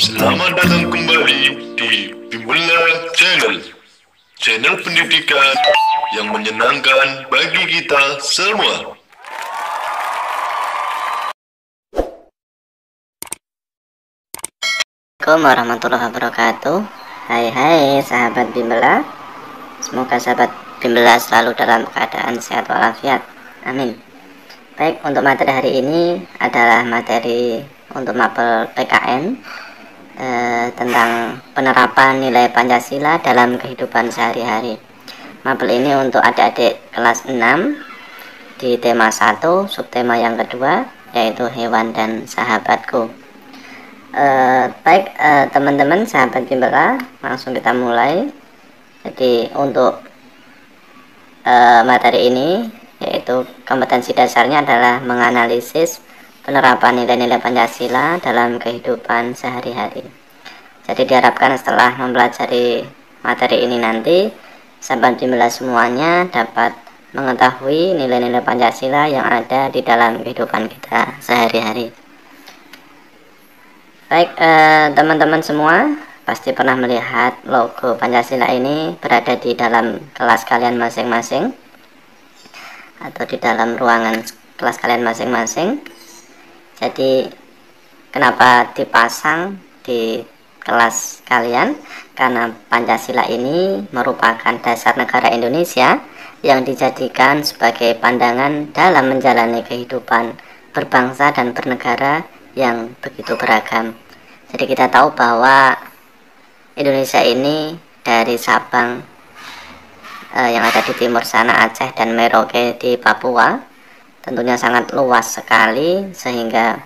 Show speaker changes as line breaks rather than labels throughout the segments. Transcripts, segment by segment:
Selamat datang kembali di Bimbela Channel, channel pendidikan yang menyenangkan bagi kita semua.
Assalamualaikum warahmatullahi wabarakatuh. Hai sahabat Bimbela, semoga sahabat Bimbela selalu dalam keadaan sehat walafiat, amin. Baik, untuk materi hari ini adalah materi untuk mapel PKN tentang penerapan nilai Pancasila dalam kehidupan sehari-hari. Mapel ini untuk adik-adik kelas 6 di tema 1, subtema yang kedua yaitu hewan dan sahabatku. Baik teman-teman sahabat Bimbela, langsung kita mulai. Jadi untuk materi ini yaitu kompetensi dasarnya adalah menganalisis penerapan nilai-nilai Pancasila dalam kehidupan sehari-hari. Jadi diharapkan setelah mempelajari materi ini nanti sahabat Bimbela semuanya dapat mengetahui nilai-nilai Pancasila yang ada di dalam kehidupan kita sehari-hari. Baik teman-teman semua pasti pernah melihat logo Pancasila ini berada di dalam kelas kalian masing-masing atau di dalam ruangan kelas kalian masing-masing. Jadi kenapa dipasang di kelas kalian? Karena Pancasila ini merupakan dasar negara Indonesia yang dijadikan sebagai pandangan dalam menjalani kehidupan berbangsa dan bernegara yang begitu beragam. Jadi kita tahu bahwa Indonesia ini dari Sabang yang ada di timur sana, Aceh dan Merauke di Papua, tentunya sangat luas sekali sehingga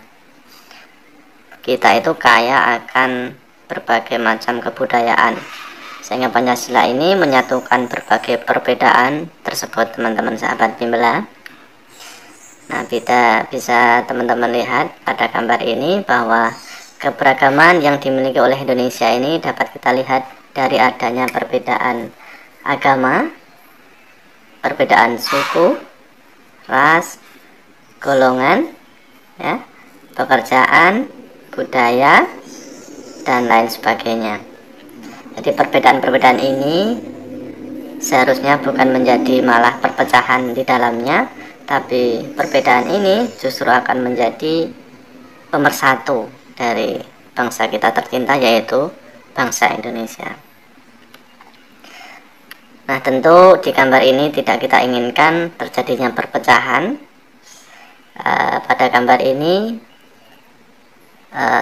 kita itu kaya akan berbagai macam kebudayaan, sehingga Pancasila ini menyatukan berbagai perbedaan tersebut teman-teman sahabat Bimbela. Nah, kita bisa teman-teman lihat pada gambar ini bahwa keberagaman yang dimiliki oleh Indonesia ini dapat kita lihat dari adanya perbedaan agama, perbedaan suku, ras, golongan, ya, pekerjaan, budaya, dan lain sebagainya. Jadi perbedaan-perbedaan ini seharusnya bukan menjadi malah perpecahan di dalamnya, tapi perbedaan ini justru akan menjadi pemersatu dari bangsa kita tercinta, yaitu bangsa Indonesia. Nah, tentu di gambar ini tidak kita inginkan terjadinya perpecahan. Pada gambar ini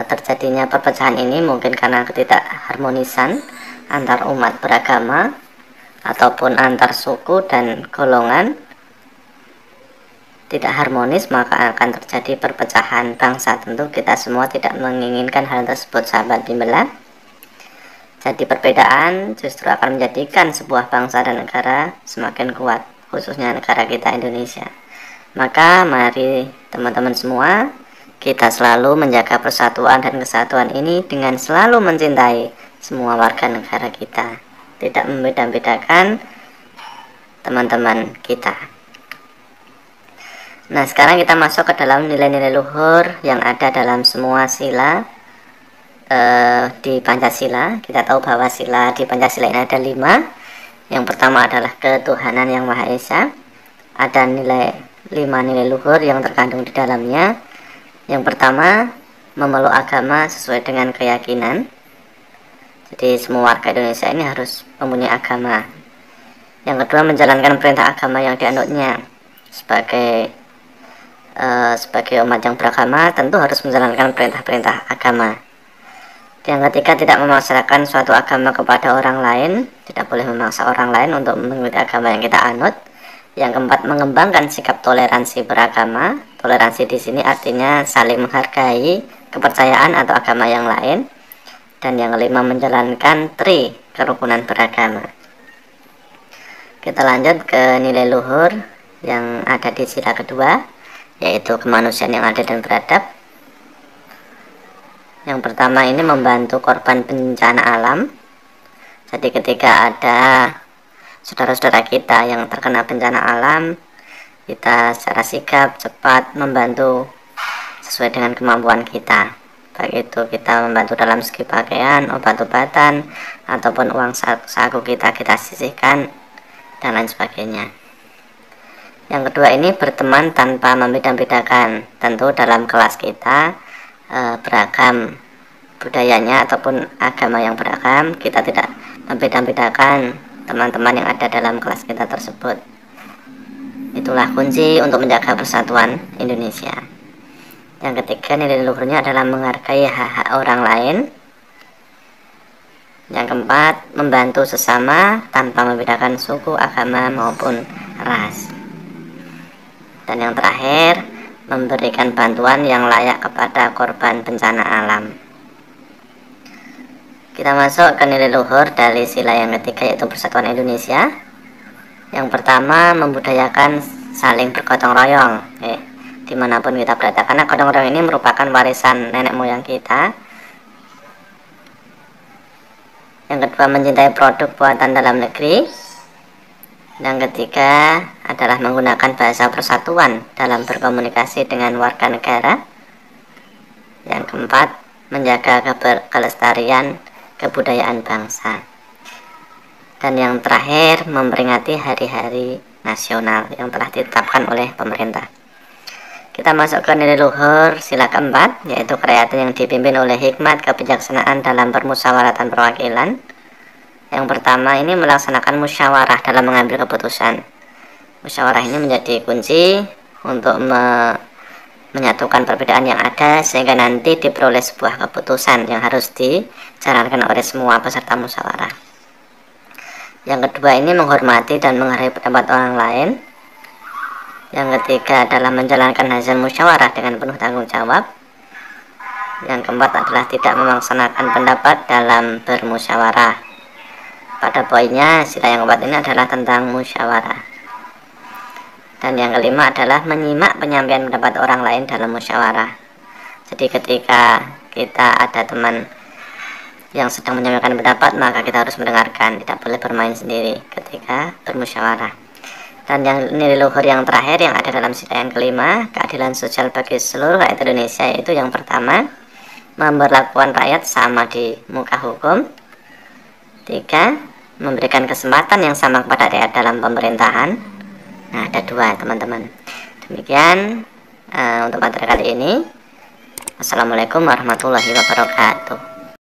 terjadinya perpecahan ini mungkin karena ketidakharmonisan antar umat beragama ataupun antar suku dan golongan tidak harmonis, maka akan terjadi perpecahan bangsa. Tentu kita semua tidak menginginkan hal tersebut sahabat Bimbela. Jadi perbedaan justru akan menjadikan sebuah bangsa dan negara semakin kuat, khususnya negara kita Indonesia. Maka mari teman-teman semua kita selalu menjaga persatuan dan kesatuan ini dengan selalu mencintai semua warga negara kita, tidak membeda-bedakan teman-teman kita. Nah, sekarang kita masuk ke dalam nilai-nilai luhur yang ada dalam semua sila di Pancasila. Kita tahu bahwa sila di Pancasila ini ada 5. Yang pertama adalah ketuhanan yang Maha Esa. Ada 5 nilai luhur yang terkandung di dalamnya. Yang pertama, memeluk agama sesuai dengan keyakinan. Jadi semua warga Indonesia ini harus mempunyai agama. Yang kedua, menjalankan perintah agama yang dianutnya. Sebagai umat yang beragama tentu harus menjalankan perintah-perintah agama. Yang ketiga, tidak memaksakan suatu agama kepada orang lain, tidak boleh memaksa orang lain untuk mengikuti agama yang kita anut. Yang keempat, mengembangkan sikap toleransi beragama. Toleransi di sini artinya saling menghargai kepercayaan atau agama yang lain. Dan yang kelima, menjalankan kerukunan beragama. Kita lanjut ke nilai luhur yang ada di sila kedua, yaitu kemanusiaan yang adil dan beradab. Yang pertama ini membantu korban bencana alam. Jadi ketika ada saudara-saudara kita yang terkena bencana alam, kita secara sigap cepat membantu sesuai dengan kemampuan kita. baik itu kita membantu dalam segi pakaian, obat-obatan, ataupun uang saku kita sisihkan, dan lain sebagainya. Yang kedua ini berteman tanpa membeda-bedakan. Tentu dalam kelas kita beragam budayanya ataupun agama yang beragam, kita tidak membeda-bedakan teman-teman yang ada dalam kelas kita tersebut. Itulah kunci untuk menjaga persatuan Indonesia. Yang ketiga, nilai luhurnya adalah menghargai hak-hak orang lain. Yang keempat, membantu sesama tanpa membedakan suku, agama maupun ras. Dan yang terakhir, memberikan bantuan yang layak kepada korban bencana alam. Kita masuk ke nilai luhur dari sila yang ketiga, yaitu persatuan Indonesia. Yang pertama, membudayakan saling bergotong royong. Dimanapun kita berada, karena gotong royong ini merupakan warisan nenek moyang kita. Yang kedua, mencintai produk buatan dalam negeri. Yang ketiga adalah menggunakan bahasa persatuan dalam berkomunikasi dengan warga negara. Yang keempat, menjaga kelestarian kebudayaan bangsa. Dan yang terakhir, memperingati hari-hari nasional yang telah ditetapkan oleh pemerintah. Kita masuk ke nilai luhur sila keempat, yaitu kerakyatan yang dipimpin oleh hikmat kebijaksanaan dalam permusyawaratan perwakilan. Yang pertama ini melaksanakan musyawarah dalam mengambil keputusan. Musyawarah ini menjadi kunci untuk menyatukan perbedaan yang ada sehingga nanti diperoleh sebuah keputusan yang harus dijalankan oleh semua peserta musyawarah. Yang kedua ini menghormati dan menghargai pendapat orang lain. Yang ketiga adalah menjalankan hasil musyawarah dengan penuh tanggung jawab. Yang keempat adalah tidak melaksanakan pendapat dalam bermusyawarah. Pada poinnya, sila yang keempat ini adalah tentang musyawarah. Dan yang kelima adalah menyimak penyampaian pendapat orang lain dalam musyawarah. Jadi ketika kita ada teman yang sedang menyampaikan pendapat, maka kita harus mendengarkan, tidak boleh bermain sendiri ketika bermusyawarah. Dan yang nilai luhur yang terakhir yang ada dalam sila yang kelima, keadilan sosial bagi seluruh rakyat Indonesia, yaitu yang pertama, memperlakukan rakyat sama di muka hukum. Tiga, memberikan kesempatan yang sama kepada rakyat dalam pemerintahan. Nah, ada dua teman-teman. Demikian untuk materi kali ini. Assalamualaikum warahmatullahi wabarakatuh.